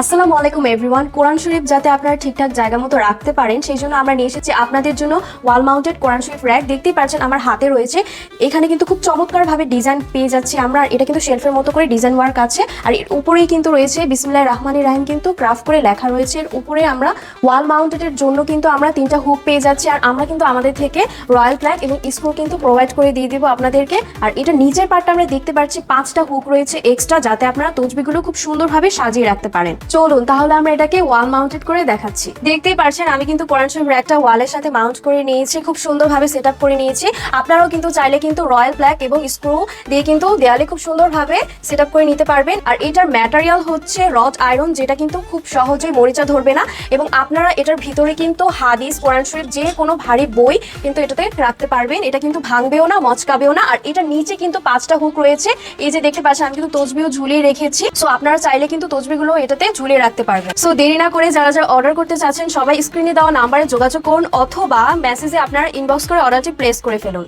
আসসালামু আলাইকুম এভরিওয়ান। কোরআন শরীফ যাতে আপনারা ঠিকঠাক জায়গা মতো রাখতে পারেন সেই জন্য আমরা নিয়ে এসেছি আপনাদের জন্য ওয়াল মাউন্টেড কোরআন শরীফ র‍্যাক। দেখতেই পাচ্ছেন আমার হাতে রয়েছে। এখানে কিন্তু খুব চমৎকারভাবে ডিজাইন পেয়ে যাচ্ছি আমরা। এটা কিন্তু শেলফের মতো করে ডিজাইন ওয়ার্ক আছে, আর এর উপরেই কিন্তু রয়েছে বিসমিল্লাহির রহমানির রহিম কিন্তু ক্রাফট করে লেখা রয়েছে। এর উপরে আমরা ওয়াল মাউন্টেডের জন্য কিন্তু আমরা 3টা হুক পেয়ে যাচ্ছি, আর আমরা কিন্তু আমাদের থেকে রয়্যাল প্ল্যাগ এবং স্ক্রু কিন্তু প্রোভাইড করে দিয়ে দিব আপনাদেরকে। আর এটা নিচের পার্টটা আমরা দেখতে পাচ্ছি 5টা হুক রয়েছে এক্সট্রা, যাতে আপনারা তসবিহগুলো খুব সুন্দরভাবে সাজিয়ে রাখতে পারেন। চলুন তাহলে আমরা এটাকে ওয়াল মাউন্টেড করে দেখাচ্ছি। দেখতেই পাচ্ছেন আমি কিন্তু কোরআন শরীফ র‍্যাকটা ওয়ালের সাথে মাউন্ট করে নিয়েছি, খুব সুন্দরভাবে সেট আপ করে নিয়েছি। আপনারাও কিন্তু চাইলে কিন্তু রয়্যাল প্ল্যাগ এবং স্ক্রু দিয়ে কিন্তু দেয়ালে খুব সুন্দরভাবে সেট আপ করে নিতে পারবেন। আর এটার ম্যাটেরিয়াল হচ্ছে রড আয়রন, যেটা কিন্তু খুব সহজেই মরিচা ধরবে না, এবং আপনারা এটার ভিতরে কিন্তু হাদিস, কোরআন শরীফ যে কোনো ভারী বই কিন্তু এটাতে রাখতে পারবেন। এটা কিন্তু ভাঙবেও না, মচকাবেও না। আর এটার নিচে কিন্তু 5টা হুক রয়েছে। এই যে দেখতে পাচ্ছেন আমি কিন্তু তসবিহ ঝুলিয়ে রেখেছি। সো আপনারা চাইলে কিন্তু তসবিহগুলো এটাতে ঝুলিয়ে রাখতে পারবেন। সো দেরি না করে যারা যারা অর্ডার করতে চাচ্ছেন সবাই স্ক্রিনে দেওয়া নাম্বারে যোগাযোগ করুন, অথবা মেসেজে আপনারা ইনবক্স করে অর্ডারটি প্লেস করে ফেলুন।